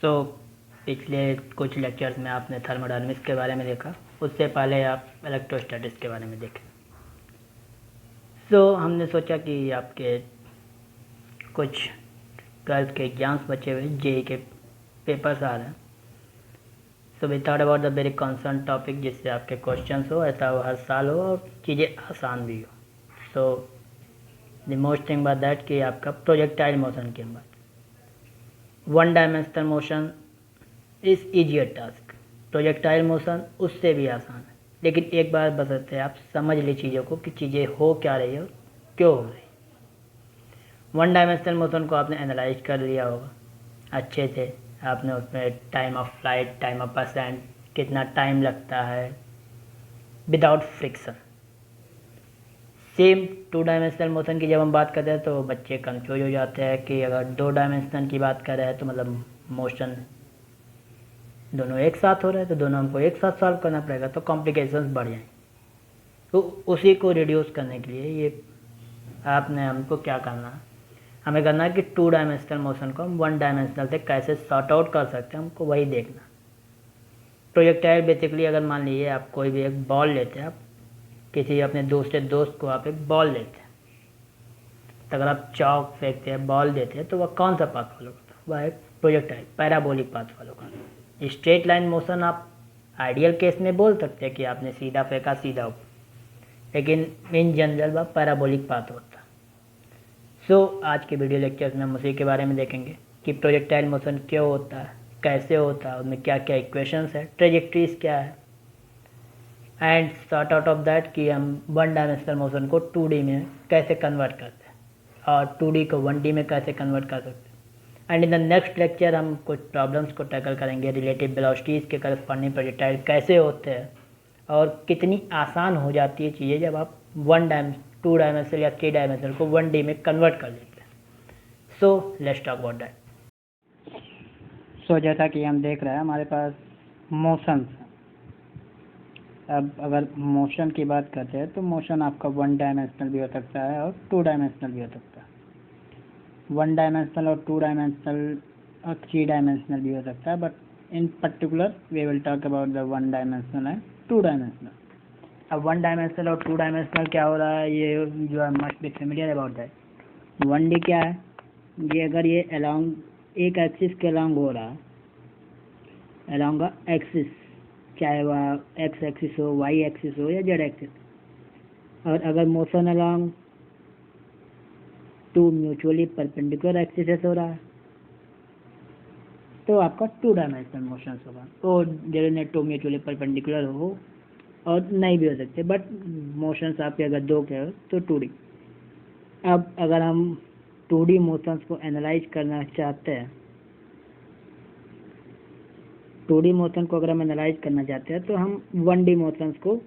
सो पिछले कुछ लेक्चर्स में आपने थर्मोडायनामिक्स के बारे में देखा, उससे पहले आप इलेक्ट्रोस्टैटिक्स के बारे में देखें। हमने सोचा कि आपके कुछ 12th के एग्जाम्स बचे हुए, जेई के पेपर्स आ रहे हैं। We thought about the very concern topic, जिससे आपके क्वेश्चंस हो, ऐसा वो हर साल हो और चीज़ें आसान भी हो। द मोस्ट थिंग बात दैट कि आपका प्रोजेक्टाइल मोशन की बात, one dimensional motion is easier task, projectile motion उससे भी आसान है। लेकिन एक बार बस आप समझ ली चीज़ों को कि चीज़ें हो क्या रही है और क्यों हो रही। वन डायमेंशनल मोशन को आपने एनालाइज कर लिया होगा अच्छे से, आपने उसमें time of flight, time of ascent, कितना टाइम लगता है without friction. Same two dimensional motion की जब हम बात करते हैं तो बच्चे कंफ्यूज हो जाते हैं कि अगर दो डायमेंशनल की बात कर रहे हैं तो मतलब मोशन दोनों एक साथ हो रहे हैं तो दोनों हमको एक साथ सॉल्व करना पड़ेगा, तो कॉम्प्लिकेशंस बढ़ जाएंगे। तो उसी को रिड्यूस करने के लिए ये आपने हमको क्या करना है, हमें करना है कि टू डायमेंशनल मोशन को हम वन डायमेंशनल से कैसे सॉर्ट आउट कर सकते हैं, हमको वही देखना। प्रोजेक्टाइल बेसिकली अगर मान लीजिए आप कोई भी एक बॉल लेते हैं, आप किसी अपने दूसरे दोस्त को आप एक बॉल देते हैं, तो अगर आप चौक फेंकते हैं, बॉल देते हैं, तो वह कौन सा पाथ फॉलो करता है? वह एक प्रोजेक्टाइल पैराबोलिक पाथ फॉलो करता है। स्ट्रेट लाइन मोशन आप आइडियल केस में बोल सकते हैं कि आपने सीधा फेंका सीधा ऊपर, लेकिन इन जनरल वह पैराबोलिक पाथ होता है। आज के वीडियो लेक्चर्स में हम उसी के बारे में देखेंगे कि प्रोजेक्टाइल मोशन क्यों होता है, कैसे होता है, उनमें क्या क्या इक्वेशंस है, ट्रेजेक्ट्रीज क्या है, and sort out of that कि हम वन डायमेंशनल मोशन को 2D में कैसे कन्वर्ट करते हैं और 2D को 1D में कैसे कन्वर्ट कर सकते हैं। And in the next lecture हम कुछ प्रॉब्लम्स को टैकल करेंगे, रिलेटिव वेलोसिटीज़ के करस्पॉन्डिंग प्रोजेक्टाइल कैसे होते हैं और कितनी आसान हो जाती है चीज़ें जब आप टू डायमेंशनल या 3 डायमेंशनल को 1D में कन्वर्ट कर लेते हैं। Let's talk about that. जैसा कि हम देख रहे हैं हमारे पास मोशंस। अब अगर मोशन की बात करते हैं तो मोशन आपका वन डायमेंशनल भी हो सकता है और टू डायमेंशनल भी हो सकता है। वन डायमेंशनल और टू डायमेंशनल और 3 डायमेंशनल भी हो सकता है, but in particular we will talk about the one dimensional and two dimensional. अब वन डायमेंशनल और टू डायमेंशनल क्या हो रहा है, ये जो है must be familiar about that. 1D क्या है, ये अगर ये अलोंग एक एक्सिस के अलोंग हो रहा है, अलोंग अ एक्सिस, चाहे वह एक्स एक्सिस हो, वाई एक्सिस हो या जेड एक्सिस, और अगर motion along two mutually perpendicular axis हो रहा है तो आपका टू डायमेंशनल मोशन होगा। तो जरूर टू म्यूचुअली परपेंडिकुलर हो और नहीं भी हो सकते, बट मोशंस आपके अगर दो के हो तो 2D। अब अगर हम 2D मोशंस को एनालाइज करना चाहते हैं, 2D मोशन को अगर हम एनालाइज करना चाहते हैं तो हम 1D मोशंस को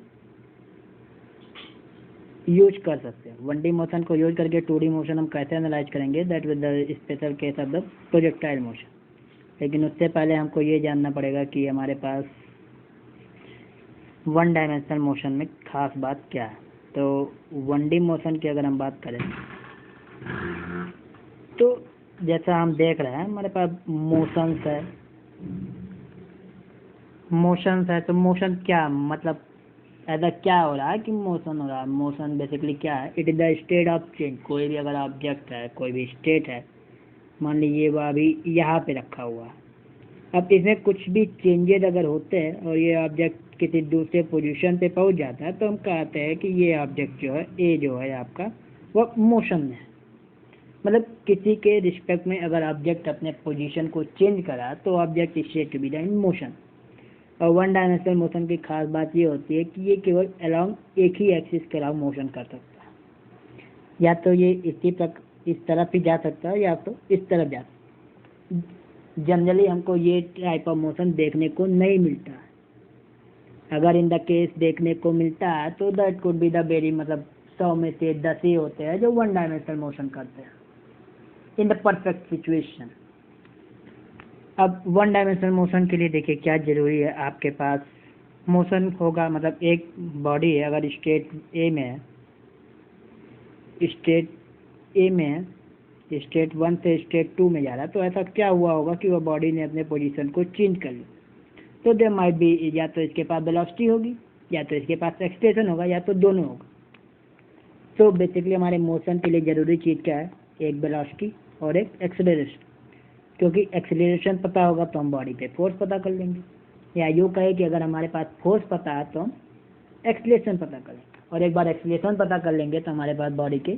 यूज कर सकते हैं। 1D मोशन को यूज करके 2D मोशन हम कैसे एनालाइज करेंगे, that with the special case of the projectile motion. लेकिन उससे पहले हमको ये जानना पड़ेगा कि हमारे पास वन डायमेंशनल मोशन में खास बात क्या है। तो 1D मोशन की अगर हम बात करें तो जैसा हम देख रहे हैं हमारे पास मोशंस है तो मोशन क्या मतलब ऐसा क्या हो रहा है कि मोशन हो रहा है। मोशन बेसिकली क्या है, it is the state of change. कोई भी अगर ऑब्जेक्ट है, कोई भी स्टेट है, मान लीजिए वह अभी यहाँ पे रखा हुआ है, अब इसमें कुछ भी चेंजेस अगर होते हैं और ये ऑब्जेक्ट किसी दूसरे पोजीशन पे पहुंच जाता है तो हम कहते हैं कि ये ऑब्जेक्ट जो है, ए जो है आपका, वह मोशन में है। मतलब किसी के रिस्पेक्ट में अगर ऑब्जेक्ट अपने पोजीशन को चेंज करा तो object is said to be in motion. और वन डायमेंशनल मोशन की खास बात ये होती है कि ये केवल अलोंग एक ही एक्सिस के अलावा मोशन कर सकता है। या तो ये इस तरफ ही जा सकता है या तो इस तरफ जा सकता है। जनरली हमको ये टाइप ऑफ मोशन देखने को नहीं मिलता है। अगर इन द केस देखने को मिलता है तो that could be the very, मतलब 100 में से 10 ही होते हैं जो वन डायमेंशनल मोशन करते हैं इन द परफेक्ट सिचुएशन। अब वन डायमेंशनल मोशन के लिए देखिए क्या जरूरी है, आपके पास मोशन होगा, मतलब एक बॉडी है, अगर स्टेट ए में है, स्टेट 1 से स्टेट 2 में जा रहा है, तो ऐसा क्या हुआ होगा कि वो बॉडी ने अपने पोजीशन को चेंज कर लिया। तो देयर माइट बी, या तो इसके पास वेलोसिटी होगी, या तो इसके पास एक्सलेशन होगा, या तो दोनों होगा। तो बेसिकली हमारे मोशन के लिए ज़रूरी चीज़ क्या है, एक वेलोसिटी और एक एक्सेलरेशन। क्योंकि एक्सेलरेशन पता होगा तो हम बॉडी पे फोर्स पता कर लेंगे, या यूँ कहे कि अगर हमारे पास फोर्स पता है तो हम एक्सेलरेशन पता कर लेंगे, और एक बार एक्सेलरेशन पता कर लेंगे तो हमारे पास बॉडी के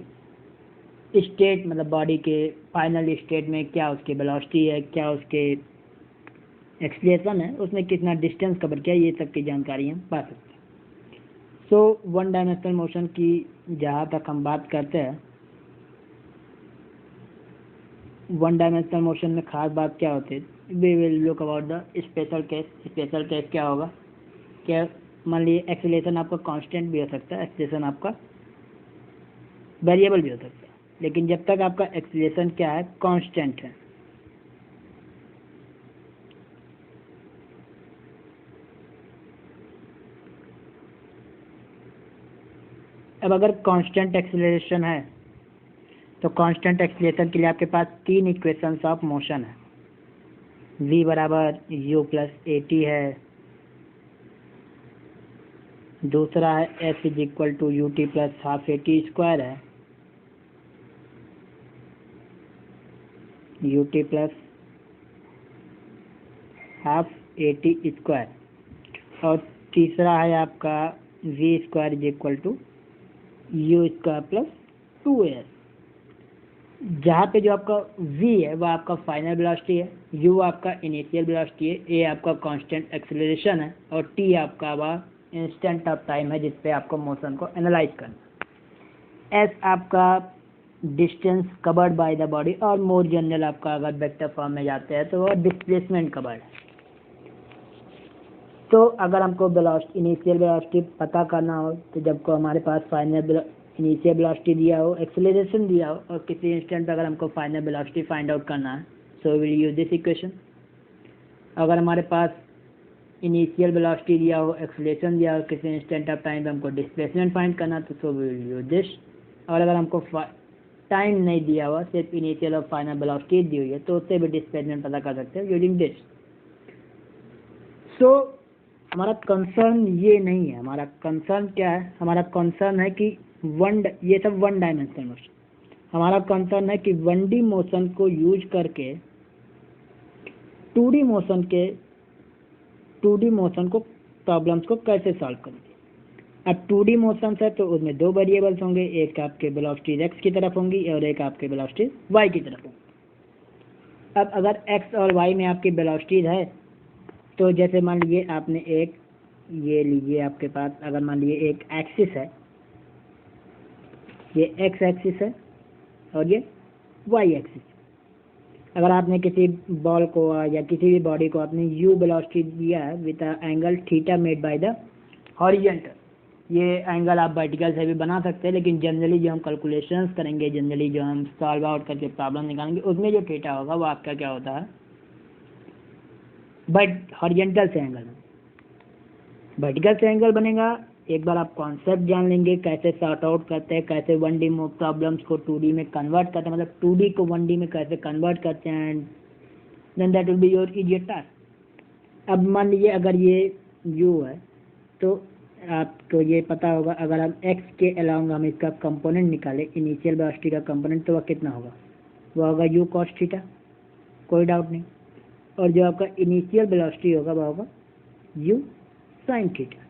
स्टेट, मतलब बॉडी के फाइनल स्टेट में क्या उसकी वेलोसिटी है, क्या उसके एक्सेलरेशन है, उसने कितना डिस्टेंस कवर किया, ये सब की जानकारी हम पा सकते हैं। सो वन डायमेंशनल मोशन की जहाँ तक हम बात करते हैं, वन डायमेंशनल मोशन में खास बात क्या होती है, we will look about the special case. Special case क्या होगा, क्या मान लीजिए एक्सेलरेशन आपका कांस्टेंट भी हो सकता है, एक्सेलरेशन आपका वेरिएबल भी हो सकता है, लेकिन जब तक आपका एक्सेलरेशन क्या है, कांस्टेंट है। अब अगर कांस्टेंट एक्सेलरेशन है तो कांस्टेंट एक्सेलरेशन के लिए आपके पास 3 इक्वेशंस ऑफ मोशन है। v बराबर u प्लस ए टी है, दूसरा है f is equal to u t plus half a t square है, u t plus half a t square, और तीसरा है आपका v square is equal to u square plus 2as। जहाँ पे जो आपका v है वह आपका फाइनल वेलोसिटी है, u आपका इनिशियल वेलोसिटी है, a आपका कांस्टेंट एक्सेलरेशन है, और t आपका वह इंस्टेंट ऑफ टाइम है जिसपे आपको मोशन को एनालाइज करना। s आपका distance covered by the body, और मोर जनरल आपका अगर वेक्टर फॉर्म में जाते हैं तो वह डिस्प्लेसमेंट कवर्ड है। तो अगर हमको वेलोसिटी, इनिशियल वेलोसिटी पता करना हो, तो जब को हमारे पास फाइनल इनिशियल वेलोसिटी दिया हो, एक्सेलरेशन दिया हो, और किसी इंस्टेंट पर अगर हमको फाइनल वेलोसिटी फाइंड आउट करना है, so will use this equation. अगर हमारे पास इनिशियल वेलोसिटी दिया हो, एक्सेलरेशन दिया हो, किसी इंस्टेंट ऑफ टाइम पे हमको डिस्प्लेसमेंट फाइंड करना, तो सो विल यूज दिस। और अगर हमको टाइम नहीं दिया हुआ, सिर्फ इनिशियल और फाइनल वेलोसिटी दी हुई है, तो उससे भी डिस्प्लेसमेंट पता कर सकते हैं यूजिंग दिस। सो हमारा कंसर्न ये नहीं है, हमारा कंसर्न क्या है, हमारा कंसर्न है कि ये सब वन डायमेंशनल मोशन, हमारा कंसर्न है कि 1D मोशन को यूज करके 2D मोशन को प्रॉब्लम्स को कैसे सॉल्व करेंगे। अब 2D मोशन है तो उसमें 2 वेरिएबल्स होंगे, एक आपके वेलोसिटी x की तरफ होंगी और एक आपके वेलोसिटी y की तरफ होंगी। अब अगर x और y में आपकी वेलोसिटीज है, तो जैसे मान लीजिए आपने एक, ये लीजिए आपके पास, अगर मान लीजिए एक एक्सिस है, ये x एक्सिस है और ये y एक्सिस। अगर आपने किसी बॉल को या किसी भी बॉडी को आपने u वेलोसिटी दिया है with angle theta made by the horizontal, ये एंगल आप वर्टिकल से भी बना सकते हैं, लेकिन जनरली जो हम कैलकुलेशंस करेंगे, जनरली जो हम सॉल्व आउट करके प्रॉब्लम निकालेंगे, उसमें जो थीटा होगा वो आपका क्या होता है, बट हॉरिजॉन्टल से एंगल, वर्टिकल से एंगल बनेगा। एक बार आप कॉन्सेप्ट जान लेंगे कैसे सॉर्ट आउट करते हैं, कैसे 1D प्रॉब्लम्स को 2D में कन्वर्ट करते हैं, मतलब 2D को 1D में कैसे कन्वर्ट करते हैं, then that will be your easy task. अब मान लीजिए अगर ये u है, तो आपको ये पता होगा, अगर हम x के अलाउंग हम इसका कंपोनेंट निकालें, इनिशियल वेलोसिटी का कंपोनेंट, तो वह कितना होगा, वह होगा u cos थीटा, कोई डाउट नहीं। और जो आपका इनिशियल वेलोसिटी होगा वह होगा u sin थीटा।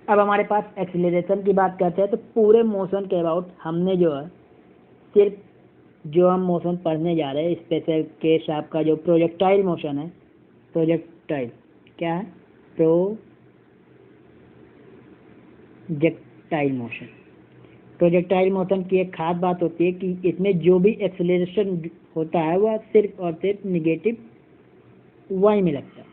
अब हमारे पास एक्सीलरेशन की बात करते हैं, तो पूरे मोशन के अबाउट हमने जो है, सिर्फ जो हम मोशन पढ़ने जा रहे हैं, स्पेशल केस आपका जो प्रोजेक्टाइल मोशन है, प्रोजेक्टाइल क्या है, प्रोजेक्टाइल मोशन। प्रोजेक्टाइल मोशन की एक खास बात होती है कि इसमें जो भी एक्सीलरेशन होता है वह सिर्फ और सिर्फ निगेटिव y में लगता है,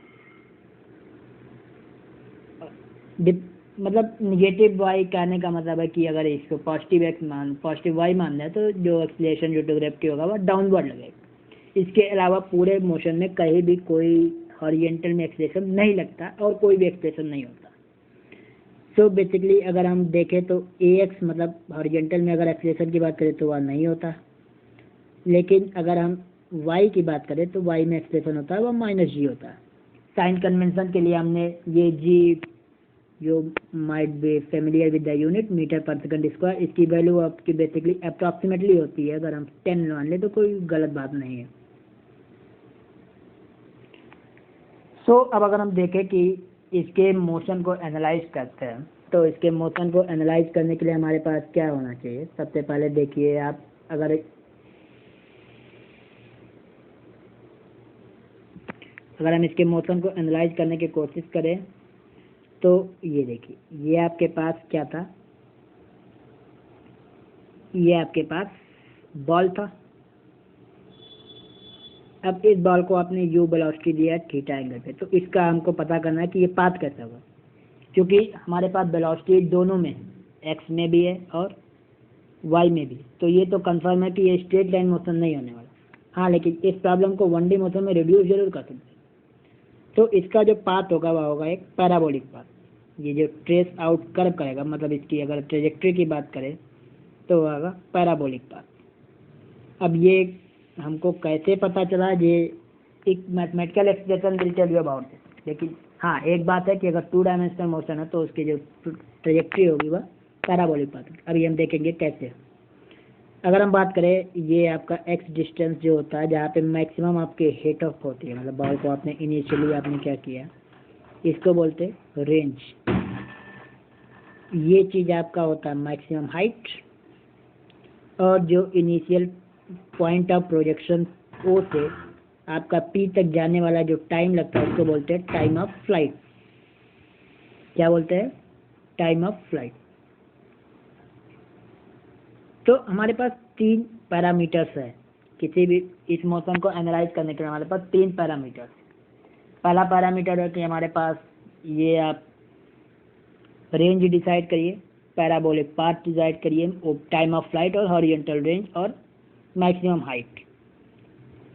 मतलब निगेटिव y कहने का मतलब है कि अगर इसको पॉजिटिव y मान लें तो जो एक्सीलरेशन ड्यू टू ग्रेविटी होगा वह डाउनवर्ड लगेगा। इसके अलावा पूरे मोशन में कहीं भी कोई हॉरिजॉन्टल में एक्सीलरेशन नहीं लगता और कोई भी एक्सीलरेशन नहीं होता। सो बेसिकली अगर हम देखें तो ए एक्स मतलब हॉरिजेंटल में अगर एक्सीलरेशन की बात करें तो वह नहीं होता, लेकिन अगर हम वाई की बात करें तो वाई में एक्सप्रेशन होता है वह माइनस जी होता है। साइन कन्वेंशन के लिए हमने ये जी जो might be familiar with the unit metre per second square, इसकी वैल्यू आपकी बेसिकली अप्रॉक्सीमेटली होती है। अगर हम 10 मान लें तो कोई गलत बात नहीं है। सो अब अगर हम देखें कि इसके मोशन को एनालाइज करते हैं तो इसके मोशन को एनालाइज करने के लिए हमारे पास क्या होना चाहिए। सबसे पहले देखिए आप अगर हम इसके मोशन को एनालाइज करने की कोशिश करें तो ये देखिए, ये आपके पास क्या था, ये आपके पास बॉल था। अब इस बॉल को आपने यू वेलोसिटी दिया थीटा एंगल पे, तो इसका हमको पता करना है कि ये पाथ कैसा होगा, क्योंकि हमारे पास वेलोसिटी दोनों में एक्स में भी है और वाई में भी। तो ये तो कंफर्म है कि ये स्ट्रेट लाइन मोशन नहीं होने वाला। हाँ, लेकिन इस प्रॉब्लम को 1D मोशन में रिड्यूस जरूर कर सकते हैं। तो इसका जो पाथ होगा वह होगा एक पैराबोलिक पाथ। ये जो ट्रेस आउट कर्व करेगा, मतलब इसकी अगर ट्रेजेक्ट्री की बात करें तो वह होगा पैराबोलिक पाथ। अब ये हमको कैसे पता चला, ये एक mathematical expression will tell you about this. लेकिन हाँ, एक बात है कि अगर 2 डायमेंशनल मोशन है तो उसकी जो ट्रेजेक्ट्री होगी वह पैराबोलिक पाथ होगी। अभी हम देखेंगे कैसे। अगर हम बात करें, ये आपका एक्स डिस्टेंस जो होता है जहाँ पे मैक्सिमम आपके हिट ऑफ होती है, मतलब बॉल को आपने इनिशियली आपने क्या किया, इसको बोलते हैं रेंज। ये चीज़ आपका होता है मैक्सिमम हाइट, और जो इनिशियल पॉइंट ऑफ प्रोजेक्शन ओ से आपका पी तक जाने वाला जो टाइम लगता है उसको बोलते हैं टाइम ऑफ फ्लाइट। क्या बोलते हैं? Time of flight. तो हमारे पास 3 पैरामीटर्स है किसी भी इस मोशन को एनालाइज करने के लिए। हमारे पास 3 पैरामीटर्स। पहला पैरामीटर है कि हमारे पास ये आप रेंज डिसाइड करिए, पैराबोलिक पाथ डिसाइड करिए, टाइम ऑफ फ्लाइट और हॉरिजॉन्टल रेंज और मैक्सिमम हाइट।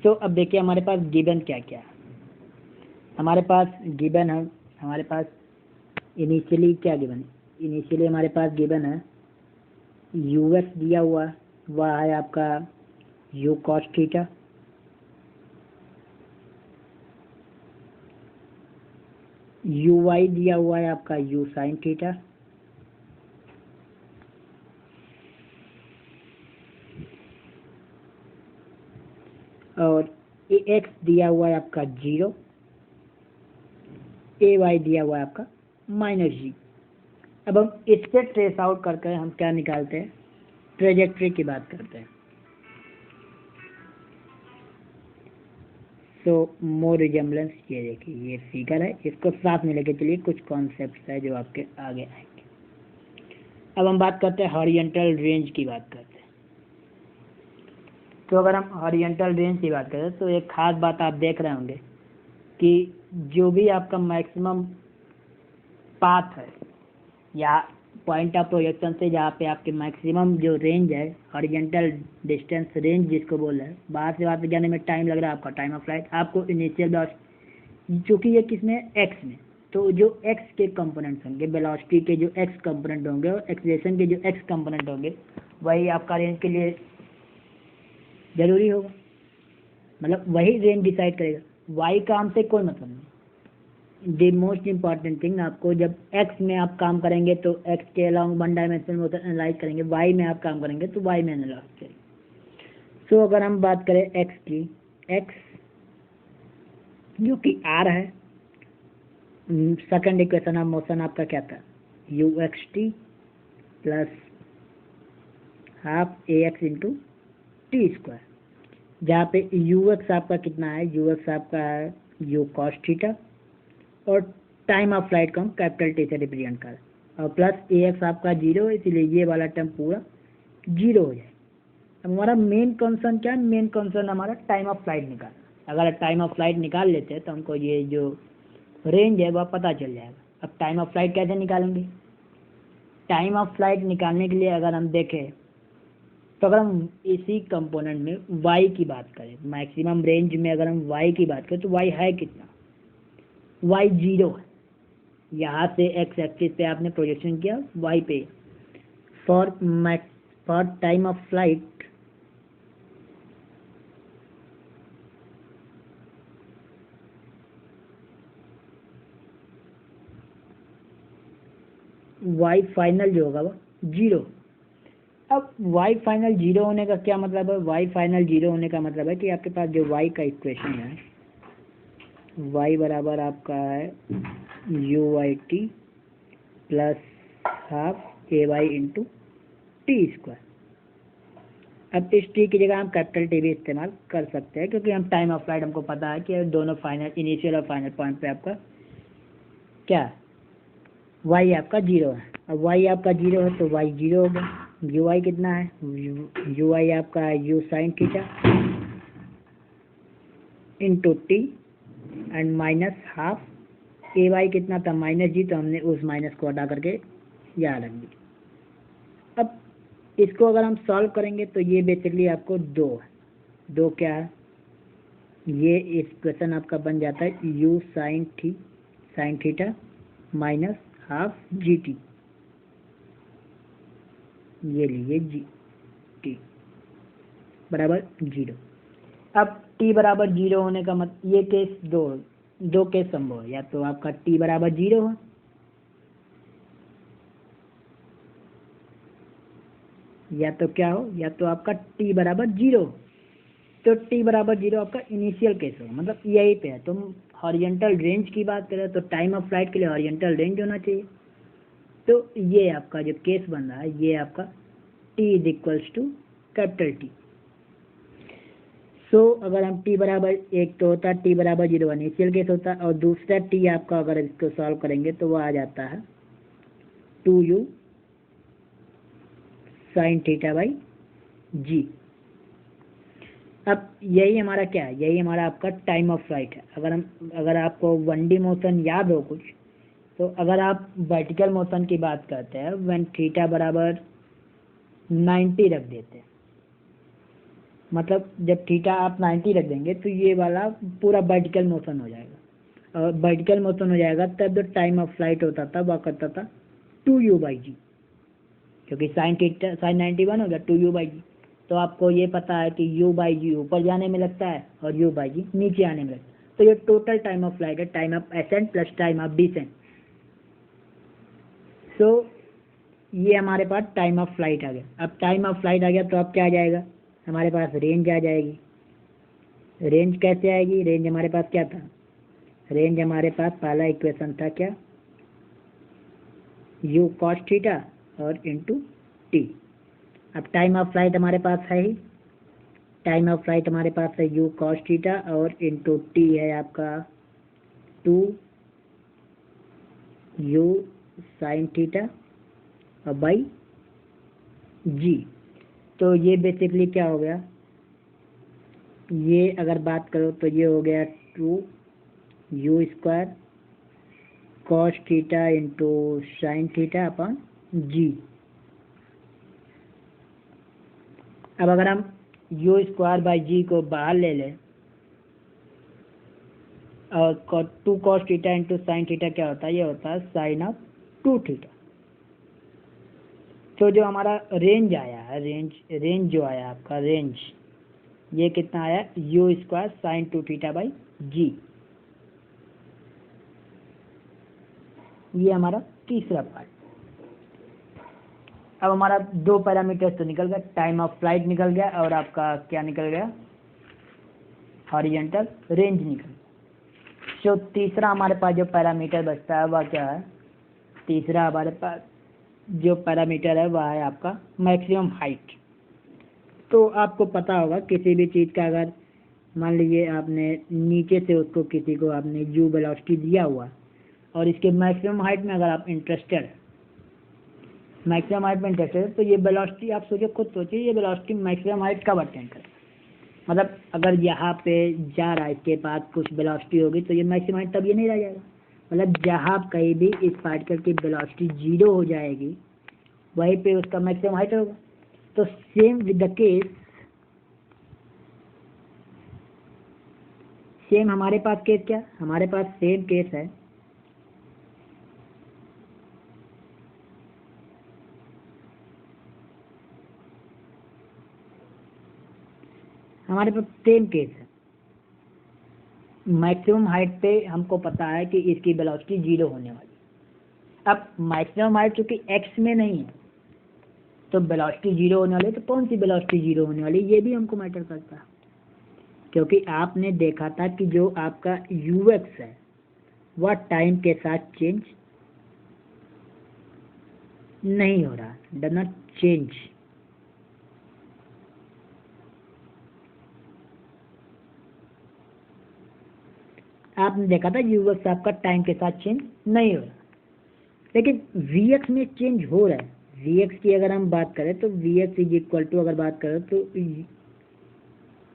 तो अब देखिए हमारे पास गिवन क्या क्या है। हमारे पास गिवन है, हमारे पास इनिशियली क्या गिवन है, इनिशियली हमारे पास गिवन है यूएस दिया हुआ है, वह है आपका u cos theta, u y दिया हुआ है आपका यू साइन थीटा, और ए एक्स दिया हुआ है आपका 0, ए वाई दिया हुआ है आपका माइनस जी। अब हम इससे ट्रेस आउट करके हम क्या निकालते हैं, ट्रेजेक्ट्री की बात करते हैं। सो मोर रिजेम्बलेंस, ये देखिए ये फिगर है, इसको साथ में लेके चलिए, कुछ कॉन्सेप्ट्स है जो आपके आगे आएंगे। अब हम बात करते हैं हॉरिजॉन्टल रेंज की बात करते हैं। तो अगर हम हॉरिजॉन्टल रेंज की बात करें तो एक खास बात आप देख रहे होंगे कि जो भी आपका मैक्सिमम पाथ है या पॉइंट ऑफ प्रोजेक्शन से जहाँ पे आपके मैक्सिमम जो रेंज है, हॉरिजॉन्टल डिस्टेंस रेंज जिसको बोल रहे हैं, बाहर से वहाँ पे जाने में टाइम लग रहा है आपका, टाइम ऑफ फ्लाइट आपको इनिशियल वेलोसिटी, चूँकि ये किसमें एक्स में, तो जो एक्स के कंपोनेंट्स होंगे, वेलोसिटी के जो एक्स कंपोनेंट होंगे और एक्सीलरेशन के जो एक्स कंपोनेंट होंगे, वही आपका रेंज के लिए जरूरी होगा, मतलब वही रेंज डिसाइड करेगा। वाई का हमसे कोई मतलब नहीं। द मोस्ट इम्पॉर्टेंट थिंग, आपको जब एक्स में आप काम करेंगे तो एक्स के अलॉन्ग 1 डायमेंशनल मोशन एनालाइज करेंगे, वाई में आप काम करेंगे तो वाई में एनालाइज करेंगे। सो अगर हम बात करें एक्स की, एक्स जो कि आर है, सेकंड इक्वेशन ऑफ मोशन आपका क्या था, you x t plus half a x into t square, जहाँ पे यू एक्स आपका कितना है, यू एक्स आपका है यू कॉस थीटा, और टाइम ऑफ फ्लाइट को हम कैपिटल टी से रिप्रेजेंट करें, और प्लस ए एक्स आपका 0, इसलिए ये वाला टर्म पूरा 0 हो जाए। अब हमारा मेन कंसर्न क्या है, मेन कंसर्न हमारा टाइम ऑफ फ्लाइट निकालना। अगर टाइम ऑफ फ्लाइट निकाल लेते हैं तो हमको ये जो रेंज है वह पता चल जाएगा। अब टाइम ऑफ फ्लाइट कैसे निकालेंगे, टाइम ऑफ फ्लाइट निकालने के लिए अगर हम देखें तो अगर हम इसी कंपोनेंट में वाई की बात करें, मैक्सिमम रेंज में अगर हम वाई की बात करें तो वाई है कितना, वाई 0 है। यहाँ से एक्स एक्सिस पे आपने प्रोजेक्शन किया वाई पे। For time of flight y final जो होगा वो 0। अब वाई फाइनल 0 होने का क्या मतलब है? वाई फाइनल 0 होने का मतलब है कि आपके पास जो वाई का इक्वेशन है, वाई बराबर आपका है u y t plus half a y into t square. अब इस टी की जगह हम कैपिटल टी भी इस्तेमाल कर सकते हैं, क्योंकि हम टाइम ऑफ फ्लाइट हमको पता है कि दोनों फाइनल इनिशियल और फाइनल पॉइंट पे आपका क्या है, वाई आपका 0 है। अब वाई आपका 0 है तो वाई 0 हो गया। यू वाई कितना है? यू वाई आपका है u sine theta into t and minus half a y कितना था? माइनस जी, तो हमने उस माइनस को हटा करके यहाँ रख दिया। अब इसको अगर हम सॉल्व करेंगे तो ये बेसिकली आपको दो क्या है, ये इक्वेशन आपका बन जाता है u sine theta minus half G T, ये लीजिए जी टी बराबर 0। अब t बराबर 0 होने का मतलब ये केस दो केस संभव है, या तो आपका t बराबर 0 हो या तो क्या हो, या तो आपका t बराबर 0। तो t बराबर 0 आपका इनिशियल केस होगा, मतलब यही पे है। तो हॉरिजॉन्टल रेंज की बात करें तो टाइम ऑफ फ्लाइट के लिए हॉरिजॉन्टल रेंज होना चाहिए। तो ये आपका जो केस बन रहा है, ये आपका t is equals to capital T। So अगर हम t बराबर 1 तो होता है, t बराबर 0 इनिशियल केस होता है, और दूसरा t आपका अगर इसको सॉल्व करेंगे तो वो आ जाता है 2u साइन थीटा बाई जी। अब यही हमारा क्या है, यही हमारा आपका टाइम ऑफ फ्लाइट है। अगर आपको 1D मोशन याद हो कुछ, तो अगर आप वर्टिकल मोशन की बात करते हैं, व्हेन थीटा बराबर 90 रख देते हैं, मतलब जब थीटा आप 90 रख देंगे तो ये वाला पूरा वर्टिकल मोशन हो जाएगा। और वर्टिकल मोशन हो जाएगा तब जो टाइम ऑफ फ्लाइट होता था वह करता था 2u/g, क्योंकि साइन 91 हो गया 2u/g। तो आपको ये पता है कि u/g ऊपर जाने में लगता है और u/g नीचे आने में लगता है। तो ये टोटल टाइम ऑफ फ्लाइट है, time of ascent plus time of descent. So ये हमारे पास टाइम ऑफ फ्लाइट आ गया। अब टाइम ऑफ फ्लाइट आ गया तो अब क्या आ जाएगा, हमारे पास रेंज आ जाएगी। रेंज कैसे आएगी? रेंज हमारे पास क्या था? रेंज हमारे पास पहला इक्वेशन था क्या, u कॉस थीटा और इंटू टी। अब टाइम ऑफ फ्लाइट हमारे पास है ही, टाइम ऑफ फ्लाइट हमारे पास है u कॉस थीटा और इंटू टी है आपका 2u साइन थीटा और बाई जी। तो ये बेसिकली क्या हो गया, ये अगर बात करो तो ये हो गया 2u² cos theta into sine theta upon g. अब अगर हम u²/g को बाहर ले लें और 2 cos theta into sine theta क्या होता है, ये होता है साइन ऑफ 2 थीटा। तो जो हमारा रेंज आया है, रेंज जो आया आपका रेंज, ये कितना आया, u² साइन 2 थीटा बाई जी। ये हमारा तीसरा पार्ट। अब हमारा दो पैरामीटर्स तो निकल गया, टाइम ऑफ फ्लाइट निकल गया और आपका क्या निकल गया, हॉरिजॉन्टल रेंज निकल गया। जो तीसरा हमारे पास जो पैरामीटर बचता है वह क्या है, तीसरा हमारे पास जो पैरामीटर है वह है आपका मैक्सिमम हाइट। तो आपको पता होगा किसी भी चीज़ का अगर मान लीजिए आपने नीचे से उसको किसी को आपने u वेलोसिटी दिया हुआ और इसके मैक्सिमम हाइट में अगर आप इंटरेस्टेड है, मैक्सिमम हाइट में इंटरेस्टेड है, तो ये वेलोसिटी आप सोचिए, खुद सोचिए ये वेलोसिटी मैक्सिमम हाइट कब अटेंड करे। मतलब अगर यहाँ पे जा रहा है, इसके पास कुछ वेलोसिटी होगी तो ये मैक्सिमम हाइट तब ये नहीं रह जाएगा। मतलब जहाँ कहीं भी इस पार्टिकल की वेलोसिटी 0 हो जाएगी वहीं पे उसका मैक्सिमम हाइट होगा। तो same with the case, same हमारे पास केस क्या, हमारे पास सेम केस है हमारे पास सेम केस है। मैक्सिमम हाइट पे हमको पता है कि इसकी वेलोसिटी 0 होने वाली। अब मैक्सिमम हाइट चूंकि एक्स में नहीं है तो वेलोसिटी 0 होने वाली है, तो कौन सी वेलोसिटी 0 होने वाली ये भी हमको मैटर करता है, क्योंकि आपने देखा था कि जो आपका यूएक्स है वह टाइम के साथ चेंज नहीं हो रहा, डज नॉट चेंज। आपने देखा था यूएक्स आपका टाइम के साथ चेंज नहीं हो रहा, लेकिन वीएक्स में चेंज हो रहा है। वीएक्स की अगर हम बात करें तो वीएक्स इज इक्वल टू, अगर बात करें तो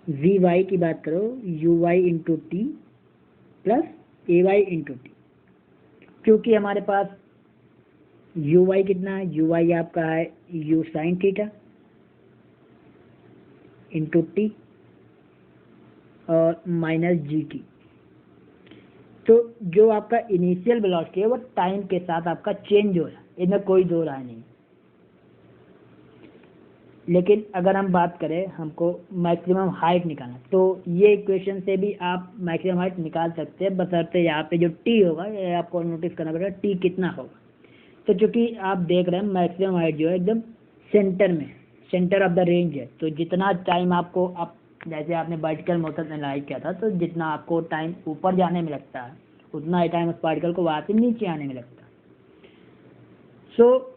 वी वाई की बात करो, u y into t plus a y into t, क्योंकि हमारे पास यू वाई कितना है, यू वाई आपका है u sine theta into T और माइनस जी टी। तो जो आपका इनिशियल वेलोसिटी है वो टाइम के साथ आपका चेंज हो रहा है, इसमें कोई दो राय नहीं। लेकिन अगर हम बात करें हमको मैक्सिमम हाइट निकालना, तो ये इक्वेशन से भी आप मैक्सिमम हाइट निकाल सकते हैं, बशर्ते यहाँ पे जो टी होगा ये आपको नोटिस करना पड़ेगा टी कितना होगा। तो चूंकि आप देख रहे हैं मैक्सिमम हाइट जो है एकदम सेंटर में, सेंटर ऑफ द रेंज है, तो जितना टाइम आपको, आप जैसे आपने वर्टिकल मोशन एनालाइज किया था, तो जितना आपको टाइम ऊपर जाने में लगता है उतना ही टाइम उस पार्टिकल को वहाँ से नीचे आने में लगता है। सो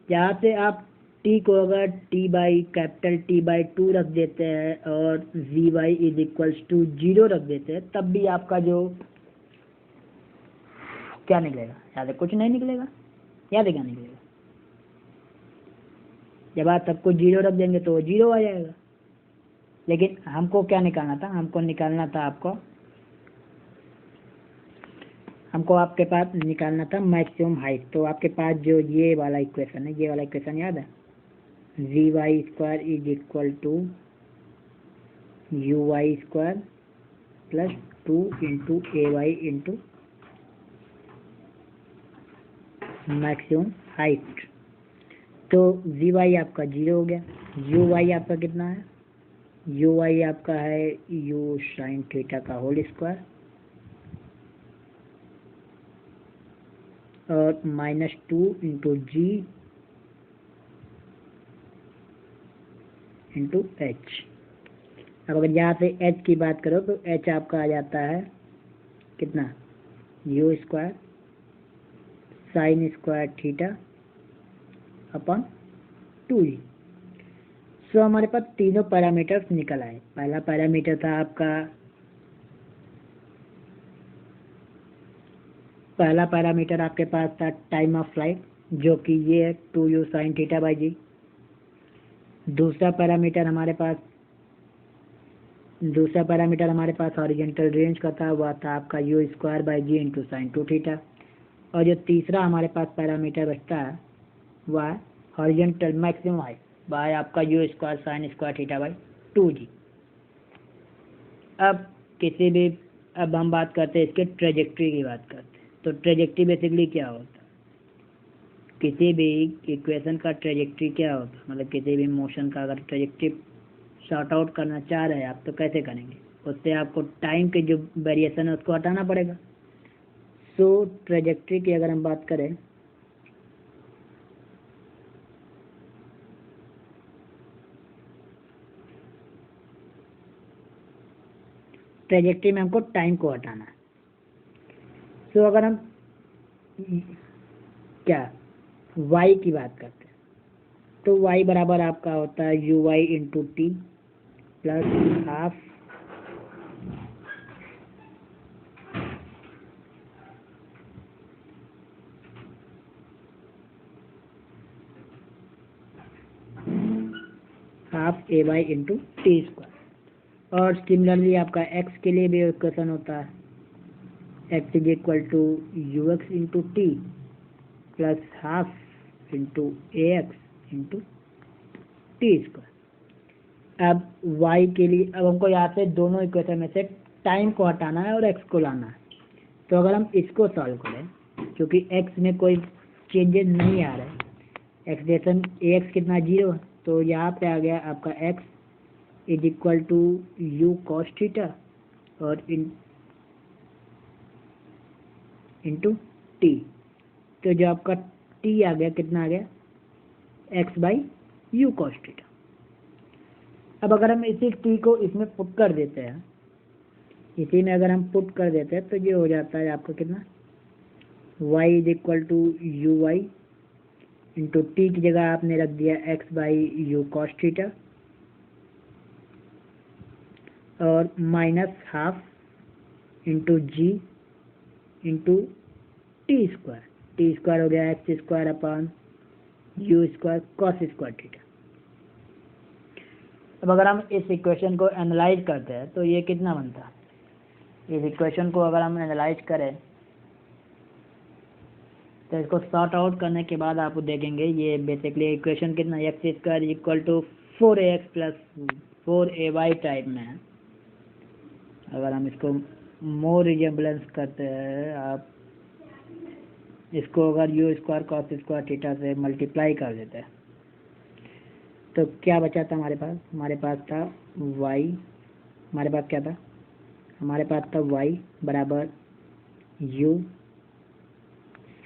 यहाँ से आप टी को अगर t by capital t by 2 रख देते हैं और v y is equals to 0 रख देते हैं, तब भी आपका जो क्या निकलेगा, याद है कुछ नहीं निकलेगा, याद है क्या निकलेगा, जब आप सबको 0 रख देंगे तो वो 0 आ जाएगा। लेकिन हमको क्या निकालना था, हमको निकालना था हमको आपके पास निकालना था मैक्सिमम हाइट। तो आपके पास जो ये वाला इक्वेशन है, ये वाला इक्वेशन याद है, v y square is equal to u y square plus 2 into a y into maximum height. तो वी वाई आपका 0 हो गया, यू वाई आपका कितना है, यू वाई आपका है यू साइन थीटा का होल स्क्वायर और minus 2 into g into H. अब अगर यहाँ से एच की बात करो तो एच आपका आ जाता है कितना, you square sine square theta upon 2g। सो हमारे पास तीनों पैरामीटर्स निकल आए। पहला पैरामीटर था आपका, पहला पैरामीटर आपके पास था टाइम ऑफ फ्लाइट, जो कि ये है 2u साइन थीटा बाई जी। दूसरा पैरामीटर हमारे पास हॉरिजॉन्टल रेंज का था, वह था आपका u square by g into sine 2 theta. और जो तीसरा हमारे पास पैरामीटर बचता है वह हॉरिजॉन्टल मैक्सिमम हाइट बाय आपका u square sine square theta by 2g। अब हम बात करते हैं इसके ट्रेजेक्ट्री की बात करते हैं। तो ट्रेजेक्ट्री बेसिकली क्या होता है, किसी भी इक्वेशन का ट्रेजेक्ट्री क्या होता है, मतलब किसी भी मोशन का अगर ट्रेजेक्ट्री सॉर्ट आउट करना चाह रहे हैं आप तो कैसे करेंगे, उससे आपको टाइम के जो वेरिएशन है उसको हटाना पड़ेगा। सो ट्रेजेक्ट्री की अगर हम बात करें, ट्रेजेक्ट्री में हमको टाइम को हटाना है। सो अगर हम क्या y की बात करते हैं तो y बराबर आपका होता है u y into t plus half a y into t square. और सिमिलरली आपका x के लिए भी इक्वेशन होता है, x is equal to u x into t plus half into a x into t square. अब y के लिए, अब हमको यहाँ से दोनों इक्वेशन में से टाइम को हटाना है और x को लाना है। तो अगर हम इसको सॉल्व करें, क्योंकि x में कोई चेंजेस नहीं आ रहे, एक्सप्रेशन ए एक्स कितना 0 है, तो यहाँ पे आ गया आपका x is equal to u cos theta और इंटू टी। तो जो आपका टी आ गया कितना आ गया, x by u cos theta. अब अगर हम इसी टी को इसमें पुट कर देते हैं, इसी में अगर हम पुट कर देते हैं तो ये हो जाता है आपका कितना, y is equal to u y into t की जगह आपने रख दिया x by u cos theta और minus half into g into t square हो गया x square upon u square cos square theta. अब अगर हम इस इक्वेशन को एनालाइज करते हैं तो ये कितना बनता है, इस इक्वेशन को अगर हम एनालाइज करें तो इसको सॉर्ट आउट करने के बाद आप देखेंगे ये बेसिकली इक्वेशन कितना, x square equal to 4ax plus 4ay type में है। अगर हम इसको मोर रिजेम्बलेंस करते हैं, आप इसको अगर you square cos square theta से मल्टीप्लाई कर देते हैं तो क्या बचा था हमारे पास था y, हमारे पास क्या था, हमारे पास था y बराबर u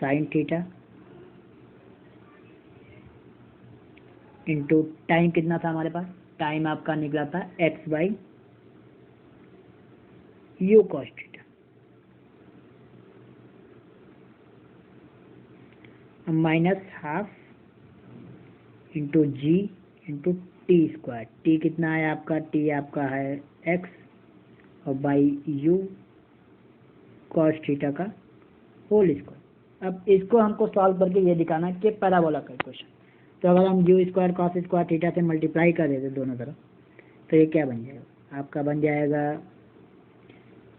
sine theta into time कितना था हमारे पास, टाइम आपका निकला था x by u cos theta minus half into g into t square. T कितना है आपका, टी आपका है x और बाई यू कॉस थीटा का होल स्क्वायर। अब इसको हमको सॉल्व करके ये दिखाना है कि पैराबोला का इक्वेशन। तो अगर हम you square cos square theta से मल्टीप्लाई कर देते दोनों तरफ तो ये क्या बन जाएगा, आपका बन जाएगा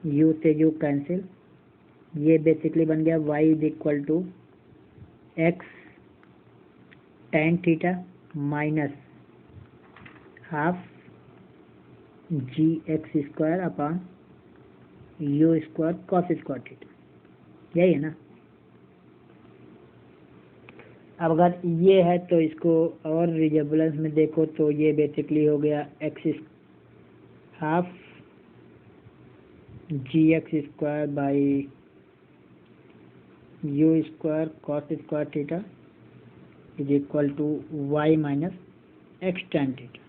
u से u कैंसिल, ये बेसिकली बन गया y is equal to x tan theta minus half g x square upon u square cos square theta, यही है ना। अब अगर ये है तो इसको और रिजेबलेंस में देखो तो ये बेसिकली हो गया x half g x square by u square cos square theta is equal to y minus x tan theta.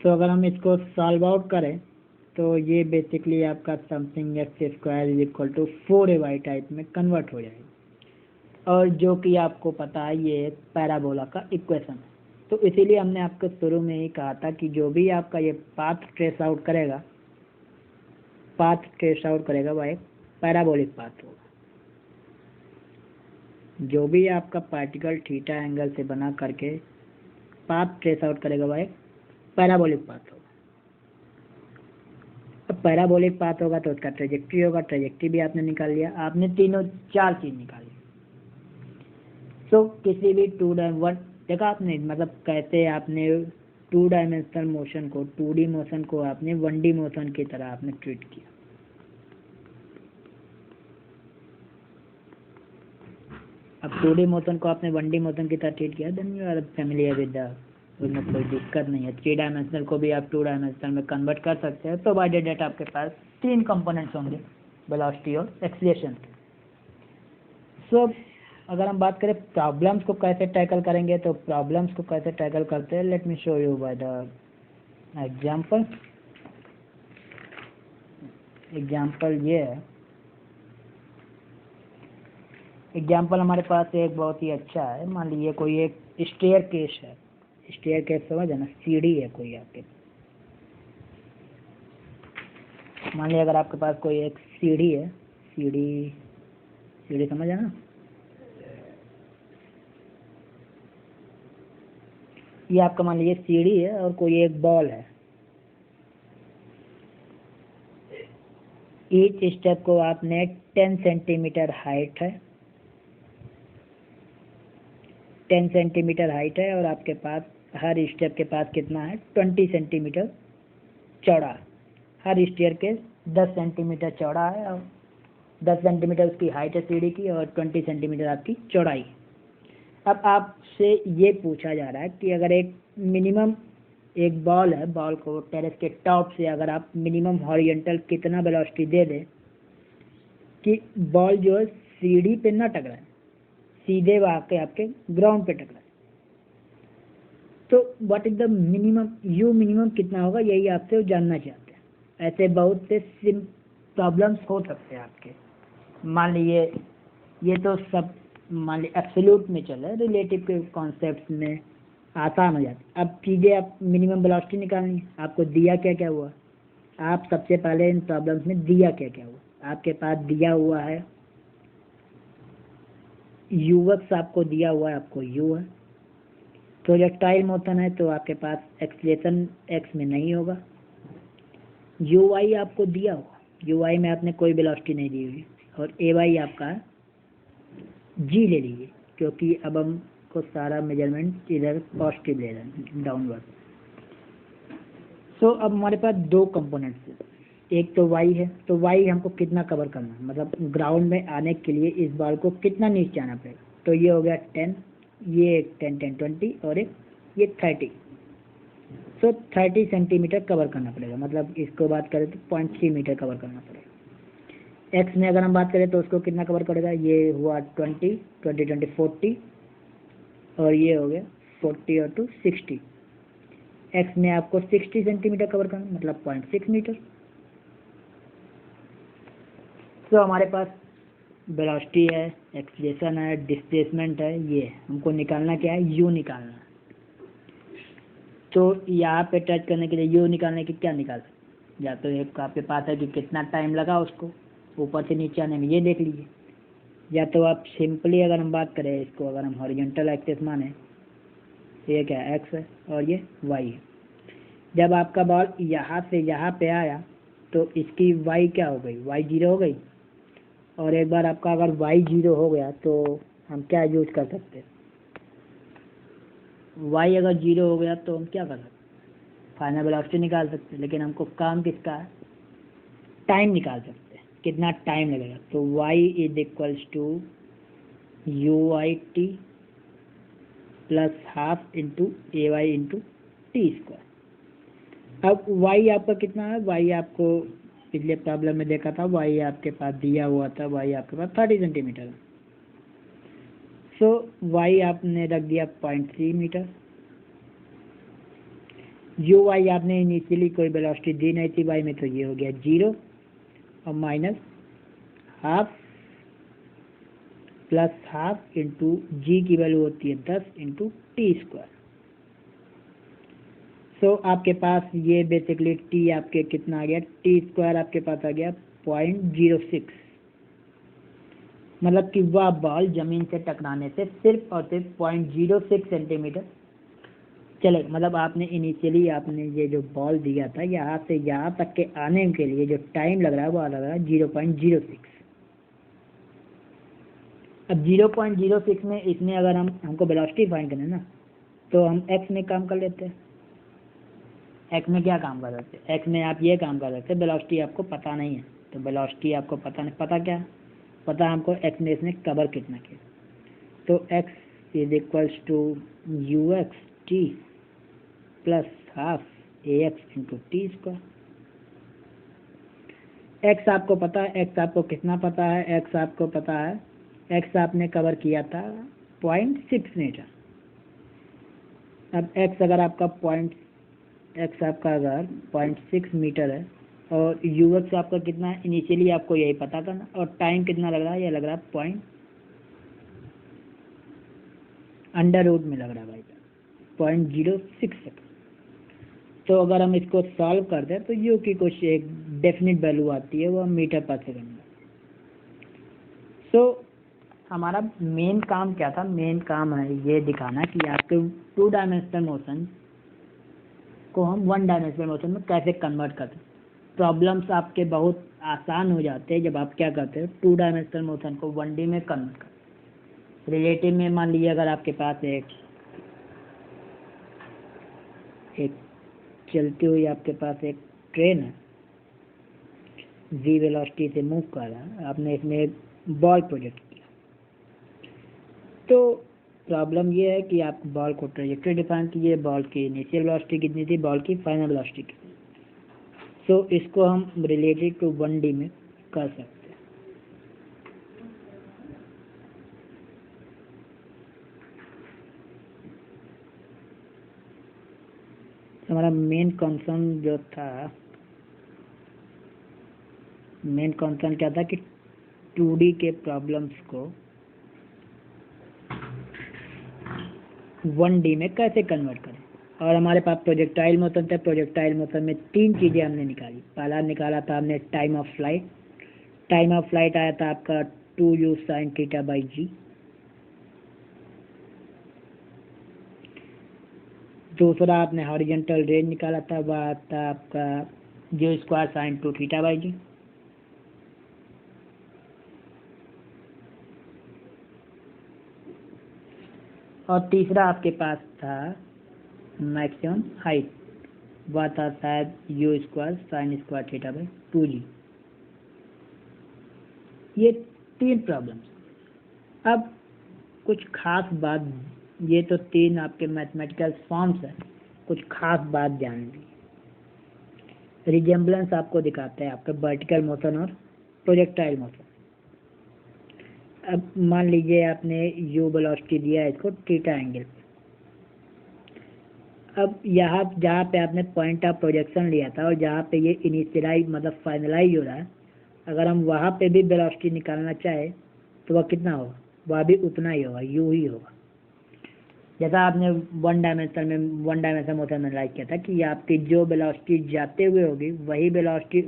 तो अगर हम इसको सॉल्व आउट करें तो ये बेसिकली आपका something x square is equal to 4ay type में कन्वर्ट हो जाएगा, और जो कि आपको पता है ये एक पैराबोला का इक्वेशन है। तो इसीलिए हमने आपको शुरू में ही कहा था कि जो भी आपका ये पाथ ट्रेस आउट करेगा वह एक पैराबोलिक पाथ होगा। जो भी आपका पार्टिकल थीटा एंगल से बना करके पाथ ट्रेस आउट करेगा वह एक पैराबोलिक पाथ होगा। अब पैराबोलिक पाथ होगा तो उसका ट्रेजेक्ट्री होगा, ट्रेजेक्ट्री भी आपने निकाल लिया, आपने चार चीज निकाली। सो किसी भी देखा आपने, मतलब कैसे आपने 2 डायमेंशनल मोशन को 2D मोशन को आपने 1D मोशन की तरह आपने ट्रीट किया। अब 2D मोशन को आपने 1D मोशन की तरह ट्रीट किया, then you are familiar with the, उसमें कोई दिक्कत नहीं है। 3 डायमेंशनल को भी आप 2 डायमेंशनल में कन्वर्ट कर सकते हैं, प्रोवाइडेड डेट आपके पास 3 कंपोनेंट्स होंगे, वेलोसिटी और एक्सीलरेशन। सो अगर हम बात करें प्रॉब्लम्स को कैसे टैकल करेंगे, तो प्रॉब्लम्स को कैसे टैकल करते हैं, let me show you by the example. Example ये है, एग्जांपल हमारे पास एक बहुत ही अच्छा है। मान लीजिए कोई एक स्टेयरकेस है, स्टेयरकेस समझ है ना, सीढ़ी है कोई आपके, मान लीजिए अगर आपके पास कोई एक सीढ़ी है, सीढ़ी समझ है ना, ये आपका मान लीजिए सीढ़ी है और कोई एक बॉल है। ईच स्टेप को आपने 10 सेंटीमीटर हाइट है, 10 सेंटीमीटर हाइट है और आपके पास हर स्टेप के पास कितना है, 20 सेंटीमीटर चौड़ा। हर स्टेयर के 10 सेंटीमीटर चौड़ा है और 10 सेंटीमीटर उसकी हाइट है सीढ़ी की और 20 सेंटीमीटर आपकी चौड़ाई। अब आपसे ये पूछा जा रहा है कि अगर एक मिनिमम एक बॉल है, बॉल को टेरेस के टॉप से अगर आप मिनिमम हॉरिजॉन्टल कितना वेलोसिटी दे दें कि बॉल जो है सीढ़ी पे ना टकराए, सीधे आके आपके ग्राउंड पे टकराए, तो what is the minimum, you minimum कितना होगा, यही आपसे जानना चाहते हैं। ऐसे बहुत से प्रॉब्लम्स हो सकते हैं आपके। मान लीजिए ये तो सब मान लीजिए एब्सोल्यूट में चल रहा है, रिलेटिव के कॉन्सेप्ट में आसान हो जाती। अब चीज़ें आप मिनिमम वेलोसिटी निकालनी है, आपको दिया क्या क्या हुआ, आप सबसे पहले इन प्रॉब्लम्स में दिया क्या क्या हुआ। आपके पास दिया हुआ है यूएक्स, आपको दिया हुआ है आपको यू है, प्रोजेक्टाइल मोशन है तो आपके पास एक्सलेशन एक्स में नहीं होगा। यू वाई आपको दिया हुआ, यू वाई में आपने कोई वेलोसिटी नहीं दी हुई, और ए वाई आपका जी ले लीजिए, क्योंकि अब हमको सारा मेजरमेंट इधर पॉजिटिव ले रहा है, डाउनवर्ड। सो अब हमारे पास दो कंपोनेंट्स है, एक तो वाई है, तो वाई हमको कितना कवर करना है, मतलब ग्राउंड में आने के लिए इस बॉल को कितना नीचे आना पड़ेगा। तो ये हो गया 10, ये एक 10 10 20 और एक ये 30। सो 30 सेंटीमीटर कवर करना पड़ेगा, मतलब इसको बात करें तो 0.3 मीटर कवर करना पड़ेगा। एक्स में अगर हम बात करें तो उसको कितना कवर करेगा, ये हुआ 20 20 20 40, और ये हो गया 40 और 2 60। एक्स में आपको 60 सेंटीमीटर कवर करना, मतलब 0.6 मीटर। तो हमारे पास वेलोसिटी है, एक्सीलरेशन है, डिस्प्लेसमेंट है, ये हमको निकालना क्या है, यू निकालना है। तो यहाँ पे टच करने के लिए यू निकालने की क्या निकाल सकते, या तो एक आपके पास है कि कितना टाइम लगा उसको ऊपर से नीचे आने में, ये देख लीजिए, या तो आप सिंपली अगर हम बात करें इसको, अगर हम हॉरिजॉन्टल एक्सिस माने, ये क्या है एक्स है और ये वाई है। जब आपका बॉल यहाँ से यहाँ पे आया तो इसकी वाई क्या हो गई, वाई जीरो हो गई। और एक बार आपका अगर वाई जीरो हो गया तो हम क्या यूज कर सकते हैं, वाई अगर जीरो हो गया तो हम क्या कर सकते हैं, फाइनल वेलोसिटी निकाल सकते हैं। लेकिन हमको काम किसका है, टाइम निकाल सकते हैं, कितना टाइम लगेगा। तो y is equals to u i t plus half into a y into t square. अब y आपका कितना है, y आपको पिछले प्रॉब्लम में देखा था, y आपके पास दिया हुआ था, y आपके पास 30 सेंटीमीटर है। सो y आपने रख दिया 0.3 मीटर। यू वाई आपने इनिशियली कोई वेलोसिटी दी नहीं थी y में, तो ये हो गया 0 और minus half plus half into g की वैल्यू होती है 10 इंटू टी स्क्वायर। सो आपके पास ये बेसिकली टी आपके कितना आ गया, टी स्क्वायर आपके पास आ गया 0.06, मतलब कि वह बॉल जमीन से टकराने से सिर्फ और सिर्फ 0.06 सेंटीमीटर चले। मतलब आपने इनिशियली आपने ये जो बॉल दिया था यहाँ से यहाँ तक के आने के लिए जो टाइम लग रहा है वो लग रहा है 0.06। अब 0.06 में इसमें अगर हमको वेलोसिटी फाइंड करना है ना, तो हम एक्स में काम कर लेते हैं। एक्स में क्या काम कर सकते हैं, एक्स में आप ये काम कर सकते हैं, वेलोसिटी आपको पता नहीं है तो वेलोसिटी आपको पता नहीं, पता क्या पता हमको एक्स में इसने कवर कितना किया। तो x is equals to u x t plus half a x into t square. X आपको पता है, एक्स आपको कितना पता है, एक्स आपको पता है, एक्स आपने कवर किया था 0.6 मीटर। अब एक्स अगर आपका एक्स आपका अगर 0.6 मीटर है और यू एक्स आपका कितना है, इनिशियली आपको यही पता करना, और टाइम कितना लग रहा है, ये लग रहा है अंडर रूट में लग रहा है भाई 0.06 सेकंड। तो अगर हम इसको सॉल्व कर दें तो यू की कुछ एक डेफिनेट वैल्यू आती है, वो मीटर पर सेकंड में। सो हमारा मेन काम क्या था, मेन काम है ये दिखाना कि आपके 2 डायमेंशनल मोशन को हम 1 डायमेंशनल मोशन में कैसे कन्वर्ट करते हैं। प्रॉब्लम्स आपके बहुत आसान हो जाते हैं जब आप क्या करते हो, 2 डायमेंशनल मोशन को 1D में कन्वर्ट करते। रिलेटिव में मान लीजिए अगर आपके पास एक चलती हुई आपके पास एक ट्रेन है, v वेलोसिटी से मूव कर रहा है, आपने इसमें एक बॉल प्रोजेक्ट किया, तो प्रॉब्लम ये है कि आप बॉल को ट्रेजेक्टरी डिफाइन कीजिए, बॉल की इनिशियल वेलोसिटी कितनी थी, बॉल की फाइनल वेलोसिटी कितनी। सो इसको हम रिलेटेड टू 1D में कर सकते हैं। हमारा मेन कंसर्न क्या था कि 2D के प्रॉब्लम्स को 1D में कैसे कन्वर्ट करें। और हमारे पास प्रोजेक्टाइल मोशन था। प्रोजेक्टाइल मोशन में 3 चीज़ें हमने निकाली। पहला निकाला था हमने time of flight. Time of flight आया था आपका 2u sin θ/g। दूसरा आपने हॉरिजेंटल रेंज निकाला था, वह था आपका u² sin 2θ/g। और तीसरा आपके पास था मैक्सिमम हाइट, वह था शायद u² sin² θ/2g। ये 3 प्रॉब्लम्स। अब कुछ खास बात, ये तो 3 आपके मैथमेटिकल फॉर्म्स हैं, कुछ खास बात ध्यान दीजिए। रिजेम्बलेंस आपको दिखाते हैं आपका वर्टिकल मोशन और प्रोजेक्टाइल मोशन। अब मान लीजिए आपने u वेलोसिटी दिया है इसको थीटा एंगल पे। अब यहाँ जहाँ पे आपने पॉइंट ऑफ प्रोजेक्शन लिया था और जहाँ पे ये इनिशियलाइज मतलब फाइनलाइज हो रहा है, अगर हम वहाँ पे भी वेलोसिटी निकालना चाहे तो वह कितना होगा, वह भी उतना ही होगा, u ही होगा। जैसा आपने वन डायमेंशन मोशन में लाइक किया था कि आपकी जो वेलोसिटी जाते हुए होगी वही वेलोसिटी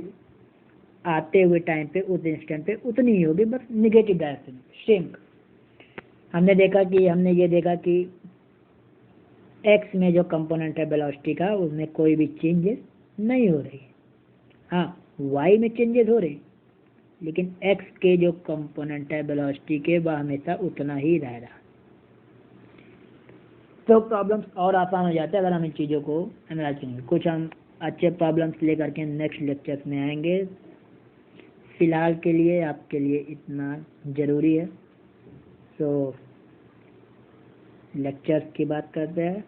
आते हुए टाइम पे उस इंस्टेंट पे उतनी ही होगी, बस निगेटिव डायरेक्शन में सेम। हमने ये देखा कि x में जो कंपोनेंट है वेलोसिटी का उसमें कोई भी चेंजेस नहीं हो रही है। हाँ, y में चेंजेस हो रही, लेकिन x के जो कंपोनेंट है वेलोसिटी के वह हमेशा उतना ही रह रहा। तो प्रॉब्लम्स और आसान हो जाते हैं अगर हम इन चीज़ों को एनालाइज करेंगे। कुछ हम अच्छे प्रॉब्लम्स लेकर के नेक्स्ट लेक्चर्स में आएंगे। फिलहाल के लिए आपके लिए इतना ज़रूरी है। सो लेक्चर्स की बात करते हैं।